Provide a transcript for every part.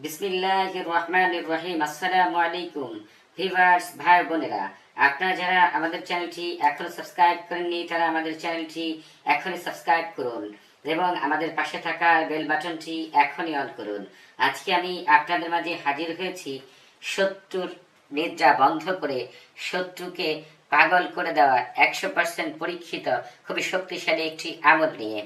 বিসমিল্লাহির রহমানির রহিম। আসসালামু আলাইকুম ভিউয়ার্স, ভাই বোনেরা, আপনারা যারা আমাদের চ্যানেলটি এখনো সাবস্ক্রাইব করেননি তারা আমাদের চ্যানেলটি এখনই সাবস্ক্রাইব করুন এবং আমাদের পাশে থাকা বেল বাটনটি এখনই অন করুন। আজকে আমি আপনাদের মাঝে হাজির হয়েছি শত্রুর নিদ্রা বন্ধ করে শত্রুকে পাগল করে দেওয়ার 100% পরীক্ষিত খুবই শক্তিশালী একটি আমল নিয়ে।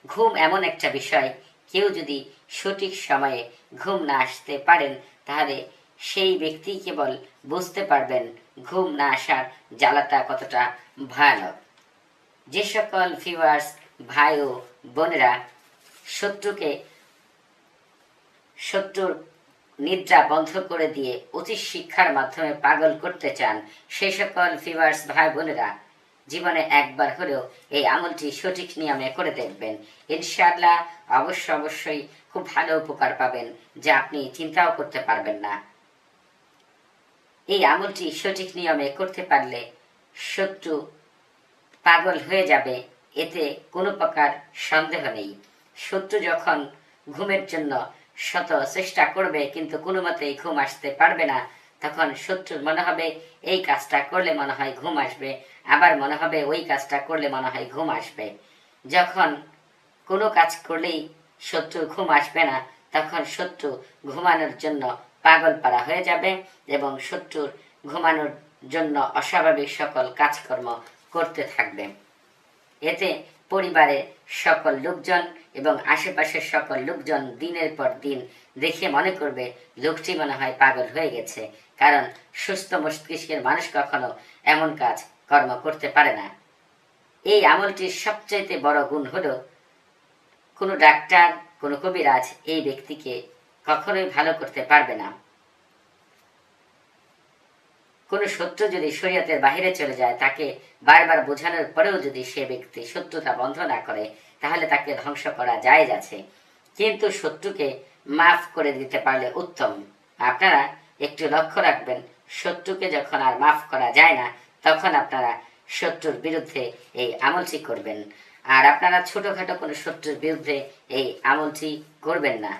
ঘুম এমন একটা বিষয়, কেউ যদি সঠিক সময়ে ঘুম না আসতে পারেন তাহলে সেই ব্যক্তি কেবল বুঝতে পারবেন ঘুম না আসার জ্বালাটা কতটা ভয়ানক। যে সকল ভিউয়ার্স ভাই ও বোনেরা শত্রুর নিদ্রা বন্ধ করে দিয়ে উচিত শিক্ষার মাধ্যমে পাগল করতে চান, সেই সকল ভিউয়ার্স ভাই বোনেরা জীবনে একবার হলেও এই আমলটি সঠিক নিয়মে করে দেখবেন। ইনশাআল্লাহ অবশ্যই খুব ভালো উপকার পাবেন, যা আপনি চিন্তাও করতে পারবেন না। এই আমলটি সঠিক নিয়মে করতে পারলে শত্রু পাগল হয়ে যাবে, এতে কোনো প্রকার সন্দেহ নেই। শত্রু যখন ঘুমের জন্য শত চেষ্টা করবে কিন্তু কোনো মতেই ঘুম আসতে পারবে না, তখন শত্রুর মনে হবে এই কাজটা করলে মনে হয় ঘুম আসবে, আবার মনে হবে ওই কাজটা করলে মনে হয় ঘুম আসবে। যখন কোনো কাজ করলেই শত্রুর ঘুম আসবে না, তখন শত্রু ঘুমানোর জন্য পাগল পারা হয়ে যাবে এবং শত্রুর ঘুমানোর জন্য অস্বাভাবিক সকল কাজকর্ম করতে থাকবে। এতে পরিবারের সকল লোকজন এবং আশেপাশের সকল লোকজন দিনের পর দিন দেখে মনে করবে লোকটি মনে হয় পাগল হয়ে গেছে, কারণ সুস্থ মস্তিষ্কের মানুষ কখনো এমন কাজ কর্ম করতে পারে না। এই আমলটির সবচাইতে বড় গুণ হলো কোনো ডাক্তার, কোনো কবিরাজ এই ব্যক্তিকে কখনোই ভালো করতে পারবে না। কোনো শত্রু যদি শরীয়তের বাহিরে চলে যায়, তাকে বারবার বোঝানোর পরেও যদি সে ব্যক্তি শত্রুতা বন্ধ না করে, তাহলে তাকে ধ্বংস করা জায়েজ আছে, কিন্তু শত্রুকে মাফ করে দিতে পারলে উত্তম। আপনারা একটু লক্ষ্য রাখবেন, শত্রুকে যখন আর মাফ করা যায় না, তখন আপনারা শত্রুর বিরুদ্ধে এই আমলটি করবেন। আর আপনারা ছোটখাটো কোনো শত্রুর বিরুদ্ধে এই আমলটি করবেন না।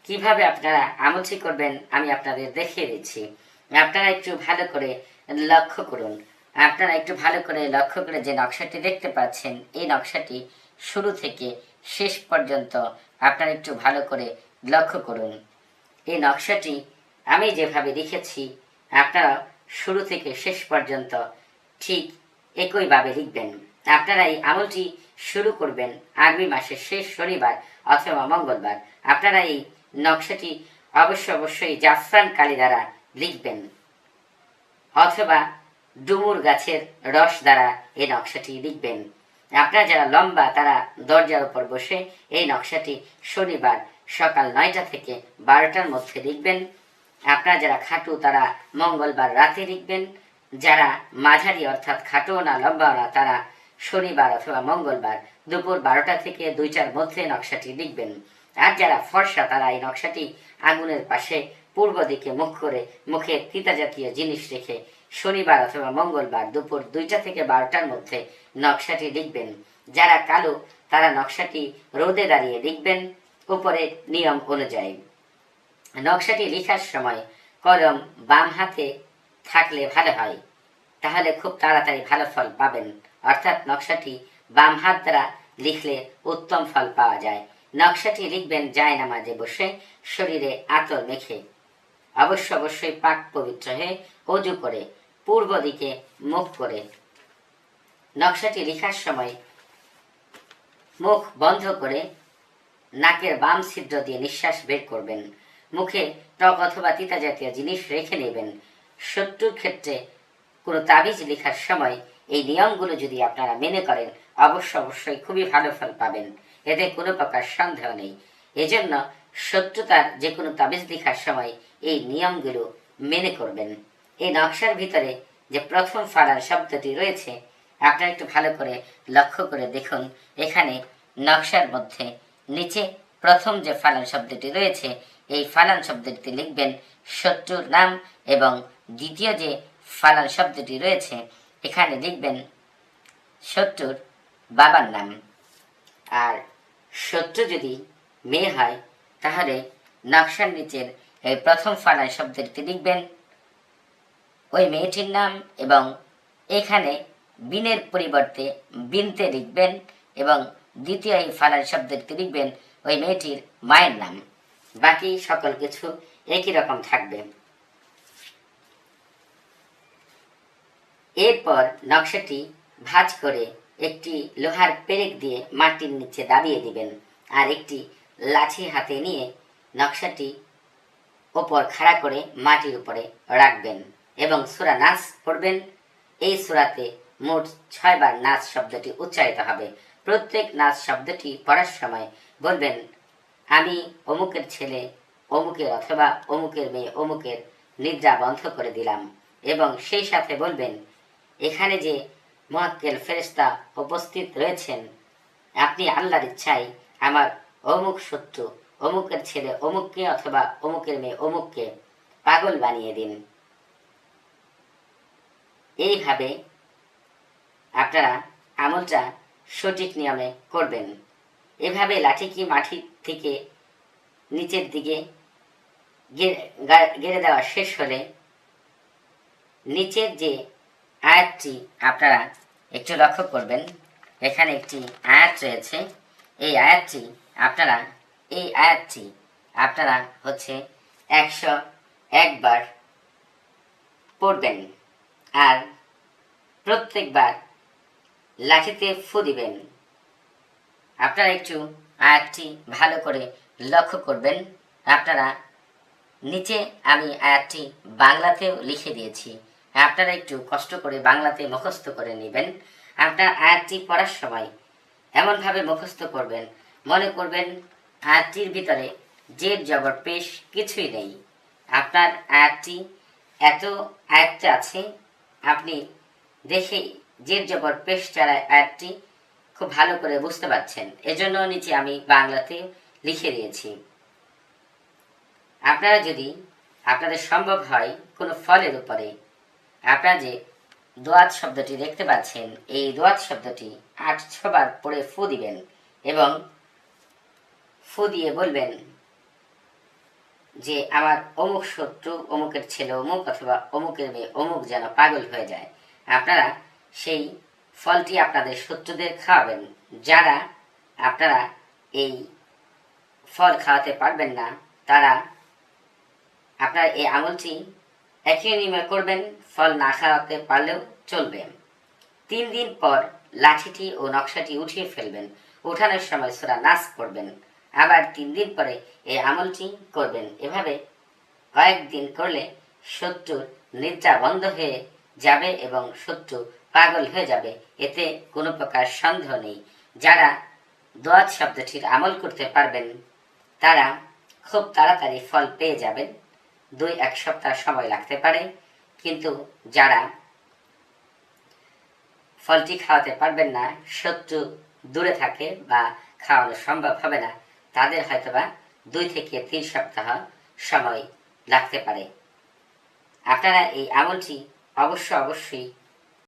কিভাবে আপনারা আমলটি করবেন আমি আপনাদের দেখিয়ে দিচ্ছি। আপনারা একটু ভালো করে লক্ষ্য করুন। যে নকশাটি দেখতে পাচ্ছেন, এই নকশাটি শুরু থেকে শেষ পর্যন্ত আপনারা একটু ভালো করে লক্ষ্য করুন। এই নকশাটি আমি যেভাবে লিখেছি আপনারা শুরু থেকে শেষ পর্যন্ত ঠিক একইভাবে লিখবেন। আপনারা এই আমলটি শুরু করবেন আগামী মাসের শেষ শনিবার অথবা মঙ্গলবার। আপনারা এই নকশাটি অবশ্যই জাফরান কালি দ্বারা লিখবেন অথবা ডুমুর গাছের রস দ্বারা এই নকশাটি লিখবেন। আপনারা যারা লম্বা তারা দরজার উপর বসে এই নকশাটি শনিবার সকাল 9টা থেকে 12টার মধ্যে লিখবেন। আপনারা যারা খাটু তারা মঙ্গলবার রাতে লিখবেন। যারা মাঝারি অর্থাৎ খাটো না লম্বা না, তারা শনিবার অথবা মঙ্গলবার দুপুর 12টা থেকে 2টার মধ্যে নকশাটি লিখবেন। আর যারা ফর্সা তারা এই নকশাটি আগুনের পাশে পূর্ব দিকে মুখ করে মুখে তিতা জাতীয় জিনিস রেখে শনিবার অথবা মঙ্গলবার দুপুর 2টা থেকে 12টার মধ্যে নকশাটি লিখবেন। যারা কালো তারা নকশাটি রোদে দাঁড়িয়ে লিখবেন উপরে নিয়ম অনুযায়ী। নকশাটি লেখার সময় কলম বাম হাতে থাকলে ভালো হয়, তাহলে খুব তাড়াতাড়ি ভালো ফল পাবেন। অর্থাৎ নকশাটি বাম হাত দ্বারা লিখলে উত্তম ফল পাওয়া যায়। নকশাটি লিখবেন জায়নামাজে বসে, শরীরে আতর মেখে, অবশ্যই পাক পবিত্র হয়ে ওযু করে পূর্ব দিকে মুখ করে। নকশাটি লেখার সময় মুখ বন্ধ করে নাকের বাম ছিদ্র দিয়ে নিঃশ্বাস বের করবেন। মুখে টক অথবা তিতা জাতীয় জিনিস রেখে নেবেন। শত্রুর ক্ষেত্রে কোনো তাবিজ লেখার সময় এই নিয়মগুলো যদি আপনারা মেনে করেন, অবশ্যই খুবই ভালো ফল পাবেন, এতে কোনো প্রকার সন্দেহ নেই। এজন্য শত্রুতার যে কোনো তাবিজ লেখার সময় এই নিয়মগুলো মেনে করবেন। এই নকশার ভিতরে যে প্রথম ফালান শব্দটি রয়েছে, আপনারা একটু ভালো করে লক্ষ্য করে দেখুন। এখানে নকশার মধ্যে নিচে প্রথম যে ফালান শব্দটি রয়েছে, এই ফালান শব্দটি লিখবেন শত্রুর নাম, এবং দ্বিতীয় যে ফালান শব্দটি রয়েছে এখানে লিখবেন শত্রুর বাবার নাম। আর শত্রু যদি মেয়ে হয় তাহলে নকশার নিচের এই প্রথম ফালান শব্দটি লিখবেন, ওই মেয়েটির নাম, এবং এখানে বিনের পরিবর্তে বিনতে লিখবেন, এবং দ্বিতীয় এই ফালান শব্দটি লিখবেন ওই মেয়েটির মায়ের নাম। বাকি সকল কিছু একই রকম থাকবে। এরপর নকশাটি ভাঁজ করে একটি লোহার পেরেক দিয়ে মাটির নিচে দাবিয়ে দিবেন, আর একটি লাঠি হাতে নিয়ে নকশাটি ওপর খাড়া করে মাটির উপরে রাখবেন এবং সূরা নাস পড়বেন। এই সূরাতে মোট 6 বার নাস শব্দটি উচ্চারিত হবে। প্রত্যেক নাস শব্দটি পড়ার সময় বলবেন, আমি অমুকের ছেলে অমুকের অথবা অমুকের মেয়ে অমুকের নিদ্রা বন্ধ করে দিলাম, এবং সেই সাথে বলবেন, এখানে যে মুআক্কেল ফেরেশতা উপস্থিত রয়েছেন, আপনি আল্লাহর ইচ্ছায় আমার অমুক শত্রু অমুকের ছেলে অমুককে অথবা অমুকের মেয়ে অমুককে পাগল বানিয়ে দিন। এইভাবে আপনারা আমলটা সঠিক নিয়মে করবেন। এভাবে লাঠিটি মাটি থেকে নিচের দিকে গেড়ে দেওয়া শেষ হলে নিচের যে আয়াতটি আপনারা একটু লক্ষ্য করবেন, এখানে একটি আয়াত রয়েছে। এই আয়াতটি আপনারা হচ্ছে 101 বার পড়বেন, আর প্রত্যেকবার লাঠিতে ফু দিবেন। আপনারা একটু আয়াতটি ভালো করে লক্ষ্য করবেন। আপনারা নিচে আমি আয়াতটি বাংলাতেও লিখে দিয়েছি, আপনারা একটু কষ্ট করে বাংলাতে মুখস্থ করে নেবেন। আপনার আয়াতটি পড়ার সময় এমনভাবে মুখস্থ করবেন, মনে করবেন আয়াতটির ভিতরে জের জবর পেশ কিছুই নেই। আপনার আয়াতটি এত আয়াতটা আছে, আপনি দেখে জের জবর পেশ ছাড়া আয়াতটি খুব ভালো করে বুঝতে পারছেন। এজন্য নিচে আমি বাংলাতে লিখে দিয়েছি। আপনারা যদি আপনাদের সম্ভব হয় কোনো ফলের উপরে আপনারা যে দোয়াত শব্দটি দেখতে পাচ্ছেন, এই দোয়াত শব্দটি 8 বার পড়ে ফু দিবেন এবং ফু দিয়ে বলবেন যে আমার অমুক শত্রু অমুকের ছেলে অমুক অথবা অমুকের মেয়ে অমুক যেন পাগল হয়ে যায়। আপনারা সেই ফলটি আপনাদের শত্রুদের খাওয়াবেন। যারা আপনারা এই ফল খাওয়াতে পারবেন না, তারা আপনারা এই আমলটি একই নিয়মে করবেন, ফল না খাওয়াতে পারলেও চলবে। 3 দিন পর লাঠিটি ও নকশাটি উঠিয়ে ফেলবেন। উঠানোর সময় সূরা নাস পড়বেন। আবার 3 দিন পরে এই আমলটি করবেন। এভাবে কয়েকদিন করলে শত্রুর নিদ্রা বন্ধ হয়ে যাবে এবং শত্রু পাগল হয়ে যাবে, এতে কোনো প্রকার সন্দেহ নেই। যারা দোয়াত শব্দটির আমল করতে পারবেন তারা খুব তাড়াতাড়ি ফল পেয়ে যাবেন। 2-1 সপ্তাহ সময় লাগতে পারে, কিন্তু যারা ফলটি খাওয়াতে পারবেন না, শত্রু দূরে থাকে বা খাওয়ানো সম্ভব হবে না, তাদের হয়তোবা 2 থেকে 3 সপ্তাহ সময় লাগতে পারে। আপনারা এই আমলটি অবশ্যই